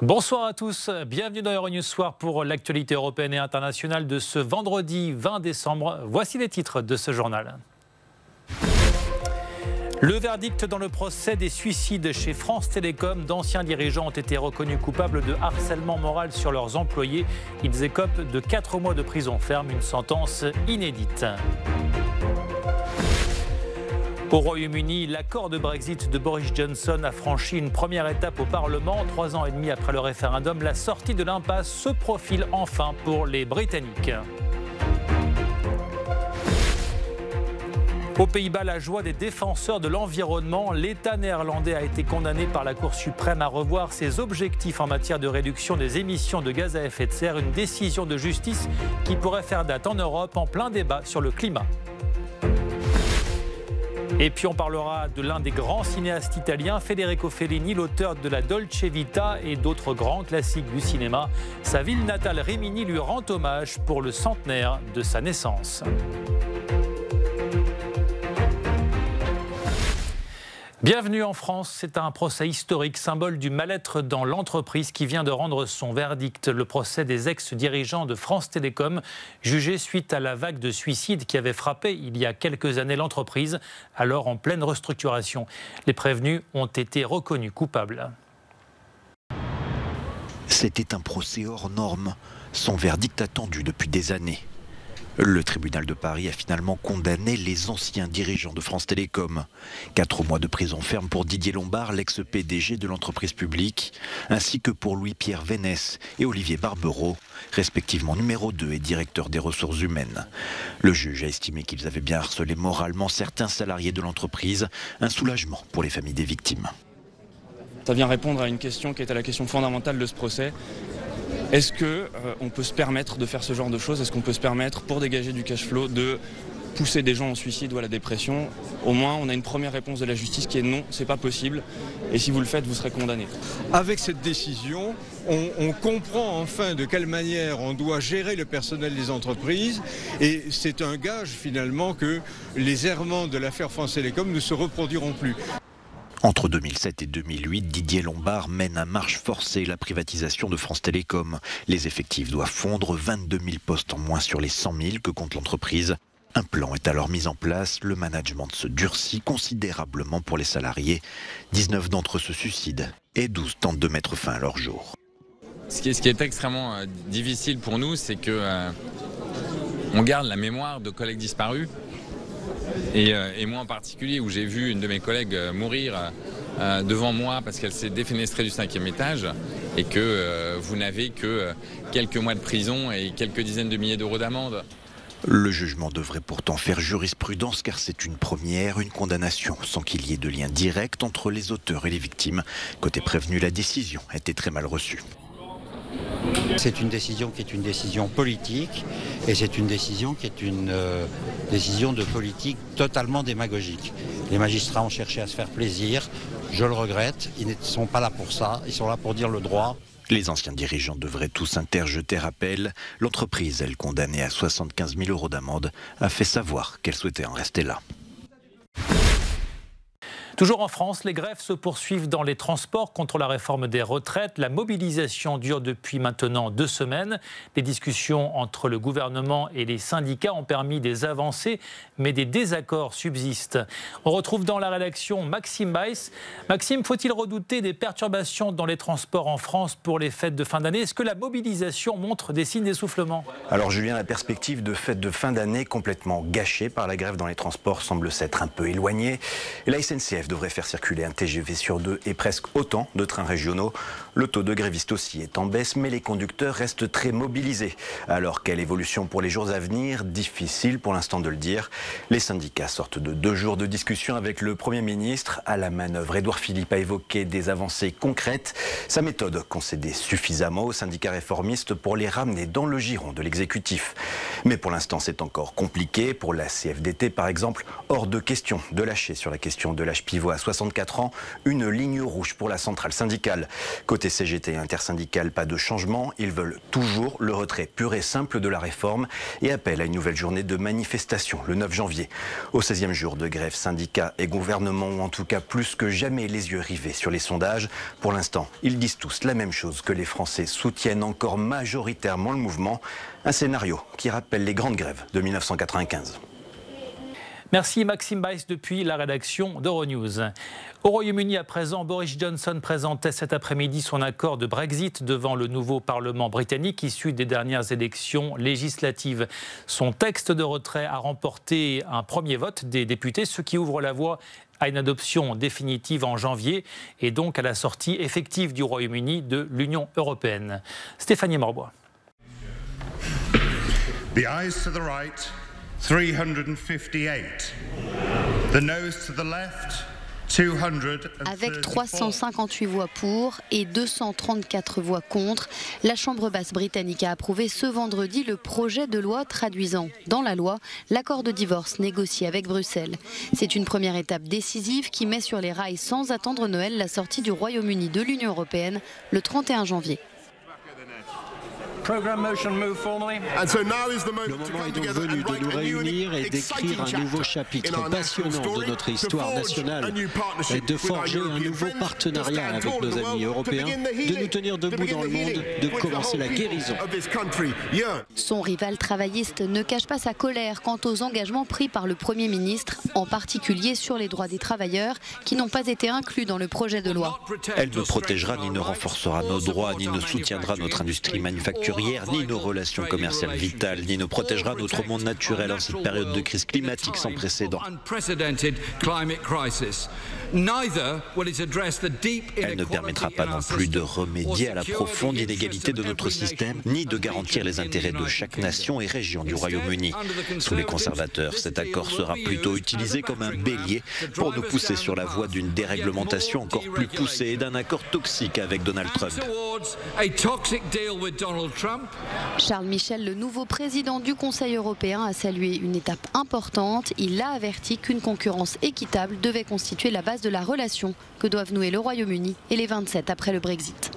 Bonsoir à tous, bienvenue dans Euronews Soir pour l'actualité européenne et internationale de ce vendredi 20 décembre. Voici les titres de ce journal. Le verdict dans le procès des suicides chez France Télécom. D'anciens dirigeants ont été reconnus coupables de harcèlement moral sur leurs employés. Ils écopent de 4 mois de prison ferme, une sentence inédite. Au Royaume-Uni, l'accord de Brexit de Boris Johnson a franchi une première étape au Parlement. 3 ans et demi après le référendum, la sortie de l'impasse se profile enfin pour les Britanniques. Aux Pays-Bas, la joie des défenseurs de l'environnement. L'État néerlandais a été condamné par la Cour suprême à revoir ses objectifs en matière de réduction des émissions de gaz à effet de serre. Une décision de justice qui pourrait faire date en Europe en plein débat sur le climat. Et puis on parlera de l'un des grands cinéastes italiens, Federico Fellini, l'auteur de la Dolce Vita et d'autres grands classiques du cinéma. Sa ville natale Rimini lui rend hommage pour le centenaire de sa naissance. Bienvenue en France, c'est un procès historique, symbole du mal-être dans l'entreprise qui vient de rendre son verdict. Le procès des ex-dirigeants de France Télécom, jugés suite à la vague de suicides qui avait frappé il y a quelques années l'entreprise, alors en pleine restructuration. Les prévenus ont été reconnus coupables. C'était un procès hors norme, son verdict attendu depuis des années. Le tribunal de Paris a finalement condamné les anciens dirigeants de France Télécom. 4 mois de prison ferme pour Didier Lombard, l'ex-PDG de l'entreprise publique, ainsi que pour Louis-Pierre Vénès et Olivier Barbereau, respectivement numéro 2 et directeur des ressources humaines. Le juge a estimé qu'ils avaient bien harcelé moralement certains salariés de l'entreprise, un soulagement pour les familles des victimes. Ça vient répondre à une question qui était la question fondamentale de ce procès. Est-ce qu'on peut se permettre de faire ce genre de choses? Est-ce qu'on peut se permettre, pour dégager du cash flow, de pousser des gens au suicide ou à la dépression? Au moins, on a une première réponse de la justice qui est non, c'est pas possible. Et si vous le faites, vous serez condamné. Avec cette décision, on comprend enfin de quelle manière on doit gérer le personnel des entreprises. Et c'est un gage finalement que les errements de l'affaire France Télécom ne se reproduiront plus. Entre 2007 et 2008, Didier Lombard mène à marche forcée la privatisation de France Télécom. Les effectifs doivent fondre, 22 000 postes en moins sur les 100 000 que compte l'entreprise. Un plan est alors mis en place, le management se durcit considérablement pour les salariés. 19 d'entre eux se suicident et 12 tentent de mettre fin à leur jour. Ce qui est extrêmement difficile pour nous, c'est que on garde la mémoire de collègues disparus. Et moi en particulier, où j'ai vu une de mes collègues mourir devant moi parce qu'elle s'est défenestrée du 5e étage et que vous n'avez que quelques mois de prison et quelques dizaines de milliers d'euros d'amende. Le jugement devrait pourtant faire jurisprudence car c'est une première, une condamnation sans qu'il y ait de lien direct entre les auteurs et les victimes. Côté prévenu, la décision a été très mal reçue. C'est une décision qui est une décision politique et c'est une décision qui est une décision de politique totalement démagogique. Les magistrats ont cherché à se faire plaisir, je le regrette, ils ne sont pas là pour ça, ils sont là pour dire le droit. Les anciens dirigeants devraient tous interjeter appel. L'entreprise, elle condamnée à 75 000 euros d'amende, a fait savoir qu'elle souhaitait en rester là. Toujours en France, les grèves se poursuivent dans les transports contre la réforme des retraites. La mobilisation dure depuis maintenant 2 semaines. Des discussions entre le gouvernement et les syndicats ont permis des avancées, mais des désaccords subsistent. On retrouve dans la rédaction Maxime Weiss. Maxime, faut-il redouter des perturbations dans les transports en France pour les fêtes de fin d'année? Est-ce que la mobilisation montre des signes d'essoufflement? Alors Julien, la perspective de fêtes de fin d'année complètement gâchée par la grève dans les transports semble s'être un peu éloignée. Et la SNCF devrait faire circuler un TGV sur 2 et presque autant de trains régionaux. Le taux de grévistes aussi est en baisse, mais les conducteurs restent très mobilisés. Alors, quelle évolution pour les jours à venir? Difficile pour l'instant de le dire. Les syndicats sortent de 2 jours de discussion avec le Premier ministre. À la manœuvre, Édouard Philippe a évoqué des avancées concrètes. Sa méthode concédait suffisamment aux syndicats réformistes pour les ramener dans le giron de l'exécutif. Mais pour l'instant, c'est encore compliqué. Pour la CFDT, par exemple, hors de question de lâcher sur la question de l'âge pivot à 64 ans, une ligne rouge pour la centrale syndicale. Côté CGT intersyndical, pas de changement. Ils veulent toujours le retrait pur et simple de la réforme et appellent à une nouvelle journée de manifestation le 9 janvier. Au 16e jour de grève, syndicats et gouvernement ont en tout cas plus que jamais les yeux rivés sur les sondages. Pour l'instant, ils disent tous la même chose, que les Français soutiennent encore majoritairement le mouvement. Un scénario qui rappelle les grandes grèves de 1995. Merci Maxime Weiss depuis la rédaction d'Euronews. Au Royaume-Uni à présent, Boris Johnson présentait cet après-midi son accord de Brexit devant le nouveau Parlement britannique issu des dernières élections législatives. Son texte de retrait a remporté un premier vote des députés, ce qui ouvre la voie à une adoption définitive en janvier et donc à la sortie effective du Royaume-Uni de l'Union européenne. Stéphanie Morbois. The ayes to the right, 358. The noes to the left, 234. Avec 358 voix pour et 234 voix contre, la Chambre basse britannique a approuvé ce vendredi le projet de loi traduisant dans la loi l'accord de divorce négocié avec Bruxelles. C'est une première étape décisive qui met sur les rails sans attendre Noël la sortie du Royaume-Uni de l'Union européenne le 31 janvier. Le moment est donc venu de nous réunir et d'écrire un nouveau chapitre passionnant de notre histoire nationale, et de forger un nouveau partenariat avec nos amis européens, de nous tenir debout dans le monde, de commencer la guérison. Son rival travailliste ne cache pas sa colère quant aux engagements pris par le Premier ministre, en particulier sur les droits des travailleurs qui n'ont pas été inclus dans le projet de loi. Elle ne protégera ni ne renforcera nos droits, ni ne soutiendra notre industrie manufacturière, ni nos relations commerciales vitales, ni ne protégera notre monde naturel en cette période de crise climatique sans précédent. Elle ne permettra pas non plus de remédier à la profonde inégalité de notre système, ni de garantir les intérêts de chaque nation et région du Royaume-Uni. Sous les conservateurs, cet accord sera plutôt utilisé comme un bélier pour nous pousser sur la voie d'une déréglementation encore plus poussée et d'un accord toxique avec Donald Trump. Charles Michel, le nouveau président du Conseil européen, a salué une étape importante. Il a averti qu'une concurrence équitable devait constituer la base de la relation que doivent nouer le Royaume-Uni et les 27 après le Brexit.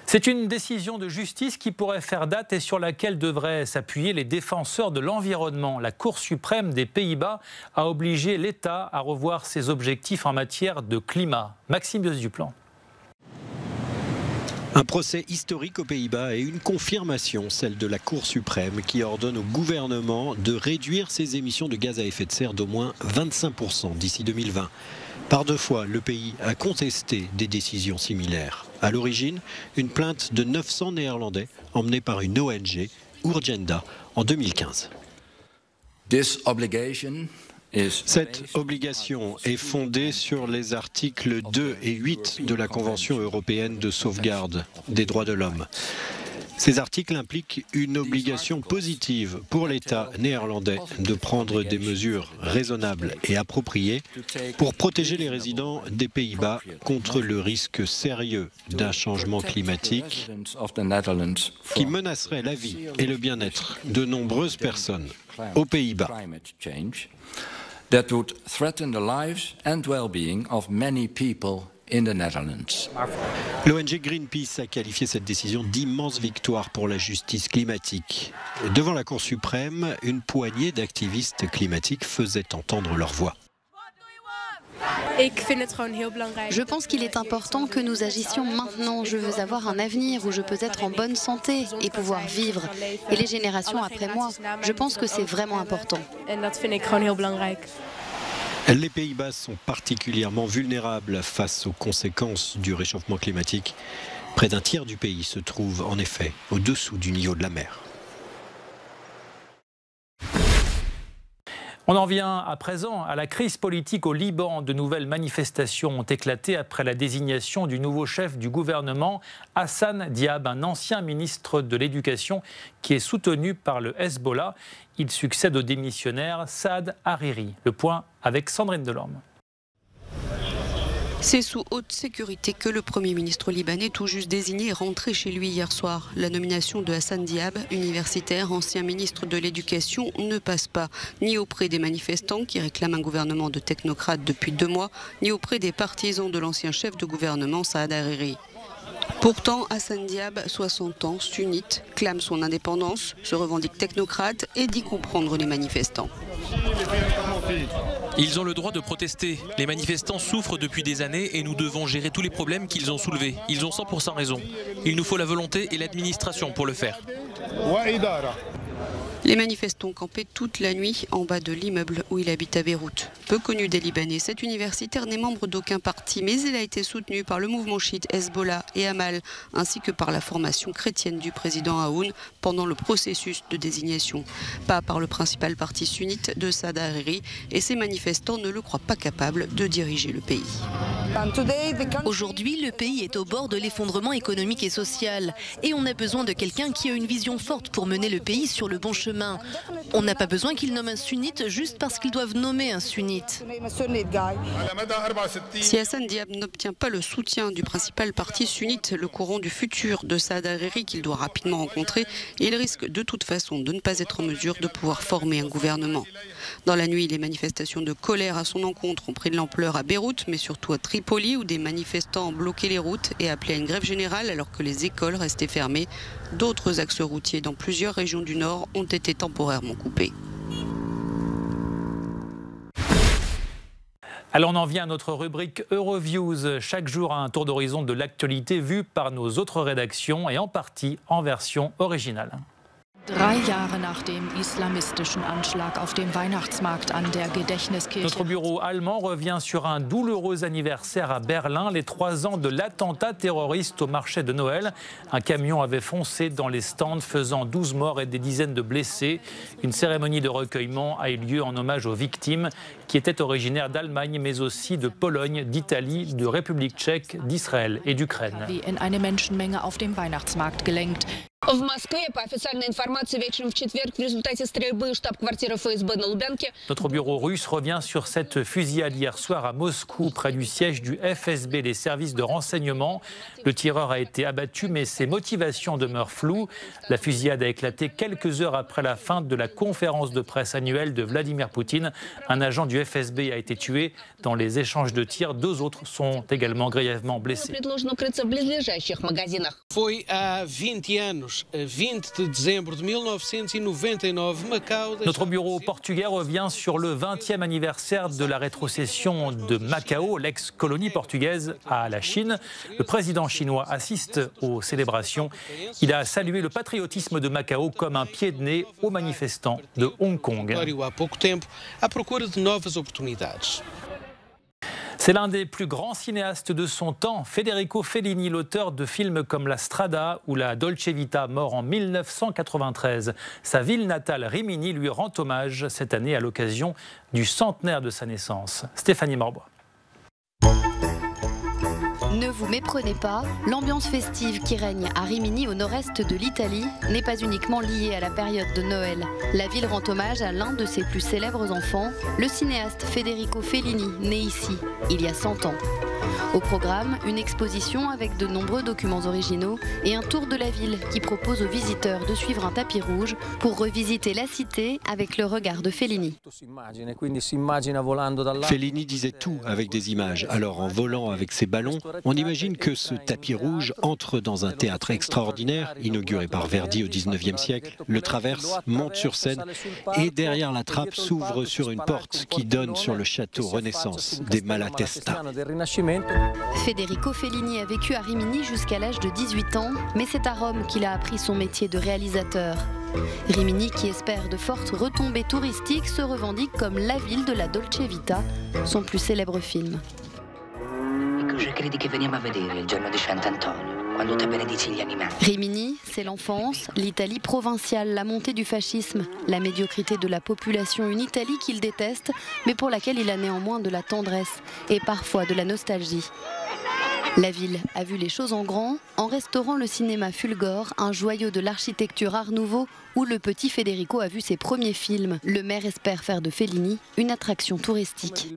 C'est une décision de justice qui pourrait faire date et sur laquelle devraient s'appuyer les défenseurs de l'environnement. La Cour suprême des Pays-Bas a obligé l'État à revoir ses objectifs en matière de climat. Maxime Duplan. Un procès historique aux Pays-Bas et une confirmation, celle de la Cour suprême, qui ordonne au gouvernement de réduire ses émissions de gaz à effet de serre d'au moins 25% d'ici 2020. Par deux fois, le pays a contesté des décisions similaires. À l'origine, une plainte de 900 Néerlandais emmenée par une ONG, Urgenda, en 2015. Cette obligation est fondée sur les articles 2 et 8 de la Convention européenne de sauvegarde des droits de l'homme. Ces articles impliquent une obligation positive pour l'État néerlandais de prendre des mesures raisonnables et appropriées pour protéger les résidents des Pays-Bas contre le risque sérieux d'un changement climatique qui menacerait la vie et le bien-être de nombreuses personnes aux Pays-Bas. That would threaten the lives and well-being of many people in the Netherlands. L'ONG Greenpeace a qualifié cette décision d'immense victoire pour la justice climatique. Devant la Cour suprême, une poignée d'activistes climatiques faisaient entendre leur voix. Je pense qu'il est important que nous agissions maintenant. Je veux avoir un avenir où je peux être en bonne santé et pouvoir vivre. Et les générations après moi, je pense que c'est vraiment important. Les Pays-Bas sont particulièrement vulnérables face aux conséquences du réchauffement climatique. Près d'un tiers du pays se trouve en effet au-dessous du niveau de la mer. On en vient à présent à la crise politique au Liban. De nouvelles manifestations ont éclaté après la désignation du nouveau chef du gouvernement, Hassan Diab, un ancien ministre de l'Éducation qui est soutenu par le Hezbollah. Il succède au démissionnaire Saad Hariri. Le point avec Sandrine Delorme. C'est sous haute sécurité que le Premier ministre libanais, tout juste désigné, est rentré chez lui hier soir. La nomination de Hassan Diab, universitaire, ancien ministre de l'Éducation, ne passe pas, ni auprès des manifestants qui réclament un gouvernement de technocrates depuis 2 mois, ni auprès des partisans de l'ancien chef de gouvernement Saad Hariri. Pourtant, Hassan Diab, 60 ans, sunnite, clame son indépendance, se revendique technocrate et dit comprendre les manifestants. Ils ont le droit de protester. Les manifestants souffrent depuis des années et nous devons gérer tous les problèmes qu'ils ont soulevés. Ils ont 100% raison. Il nous faut la volonté et l'administration pour le faire. Les manifestants campaient toute la nuit en bas de l'immeuble où il habite à Beyrouth. Peu connu des Libanais, cet universitaire n'est membre d'aucun parti, mais il a été soutenu par le mouvement chiite Hezbollah et Amal, ainsi que par la formation chrétienne du président Aoun pendant le processus de désignation. Pas par le principal parti sunnite de Saad Hariri, et ces manifestants ne le croient pas capable de diriger le pays. Aujourd'hui, le pays est au bord de l'effondrement économique et social. Et on a besoin de quelqu'un qui a une vision forte pour mener le pays sur le bon chemin. On n'a pas besoin qu'ils nomment un sunnite juste parce qu'ils doivent nommer un sunnite. Si Hassan Diab n'obtient pas le soutien du principal parti sunnite, le courant du futur de Saad Hariri qu'il doit rapidement rencontrer, il risque de toute façon de ne pas être en mesure de pouvoir former un gouvernement. Dans la nuit, les manifestations de colère à son encontre ont pris de l'ampleur à Beyrouth, mais surtout à Tripoli, où des manifestants ont bloqué les routes et appelé à une grève générale alors que les écoles restaient fermées. D'autres axes routiers dans plusieurs régions du Nord ont été temporairement coupés. Alors on en vient à notre rubrique Euroviews. Chaque jour un tour d'horizon de l'actualité vu par nos autres rédactions et en partie en version originale. 3 Jahre nach dem islamistischen Anschlag auf dem Weihnachtsmarkt an der Gedächtniskirche. Notre bureau allemand revient sur un douloureux anniversaire à Berlin, les 3 ans de l'attentat terroriste au marché de Noël. Un camion avait foncé dans les stands faisant 12 morts et des dizaines de blessés. Une cérémonie de recueillement a eu lieu en hommage aux victimes qui étaient originaires d'Allemagne mais aussi de Pologne, d'Italie, de République tchèque, d'Israël et d'Ukraine. Wie in eine Menschenmenge auf dem Weihnachtsmarkt gelenkt. В Москве, по официальной информации, вечером в четверг в результате стрельбы штаб-квартиры ФСБ на Лубянке. Notre bureau russe revient sur cette fusillade hier soir à Moscou, près du siège du FSB, les services de renseignement. Le tireur a été abattu, mais ses motivations demeurent floues. La fusillade a éclaté quelques heures après la fin de la conférence de presse annuelle de Vladimir Poutine. Un agent du FSB a été tué dans les échanges de tirs. 2 autres sont également grièvement blessés. Foi há 20 anos. 20 de dezembro de 1999, Macao... Notre bureau portugais revient sur le 20e anniversaire de la rétrocession de Macao, l'ex-colonie portugaise, à la Chine. Le président chinois assiste aux célébrations. Il a salué le patriotisme de Macao comme un pied de nez aux manifestants de Hong Kong. Há pouco tempo, à procura de novas oportunidades. C'est l'un des plus grands cinéastes de son temps, Federico Fellini, l'auteur de films comme La Strada ou La Dolce Vita, mort en 1993. Sa ville natale, Rimini, lui rend hommage cette année à l'occasion du centenaire de sa naissance. Stéphanie Morbois. Ne vous méprenez pas, l'ambiance festive qui règne à Rimini au nord-est de l'Italie n'est pas uniquement liée à la période de Noël. La ville rend hommage à l'un de ses plus célèbres enfants, le cinéaste Federico Fellini, né ici, il y a 100 ans. Au programme, une exposition avec de nombreux documents originaux et un tour de la ville qui propose aux visiteurs de suivre un tapis rouge pour revisiter la cité avec le regard de Fellini. Fellini disait tout avec des images. Alors en volant avec ses ballons, on imagine que ce tapis rouge entre dans un théâtre extraordinaire, inauguré par Verdi au XIXe siècle, le traverse, monte sur scène et derrière la trappe s'ouvre sur une porte qui donne sur le château Renaissance des Malatesta. Federico Fellini a vécu à Rimini jusqu'à l'âge de 18 ans, mais c'est à Rome qu'il a appris son métier de réalisateur. Rimini, qui espère de fortes retombées touristiques, se revendique comme la ville de la Dolce Vita, son plus célèbre film. Rimini, c'est l'enfance, l'Italie provinciale, la montée du fascisme, la médiocrité de la population, une Italie qu'il déteste, mais pour laquelle il a néanmoins de la tendresse et parfois de la nostalgie. La ville a vu les choses en grand en restaurant le cinéma Fulgore, un joyau de l'architecture Art Nouveau où le petit Federico a vu ses premiers films. Le maire espère faire de Fellini une attraction touristique.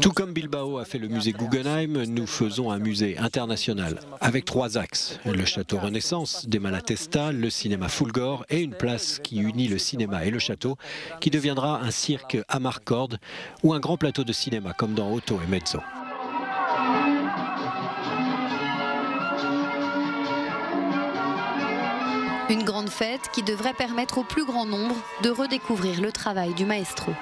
Tout comme Bilbao a fait le musée Guggenheim, nous faisons un musée international avec 3 axes. Le château Renaissance des Malatesta, le cinéma Fulgore et une place qui unit le cinéma et le château qui deviendra un cirque à Marcorde ou un grand plateau de cinéma comme dans Otto et Mezzo. Une grande fête qui devrait permettre au plus grand nombre de redécouvrir le travail du maestro.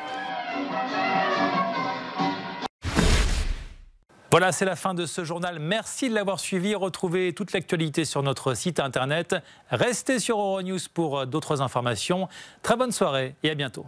Voilà, c'est la fin de ce journal. Merci de l'avoir suivi. Retrouvez toute l'actualité sur notre site internet. Restez sur Euronews pour d'autres informations. Très bonne soirée et à bientôt.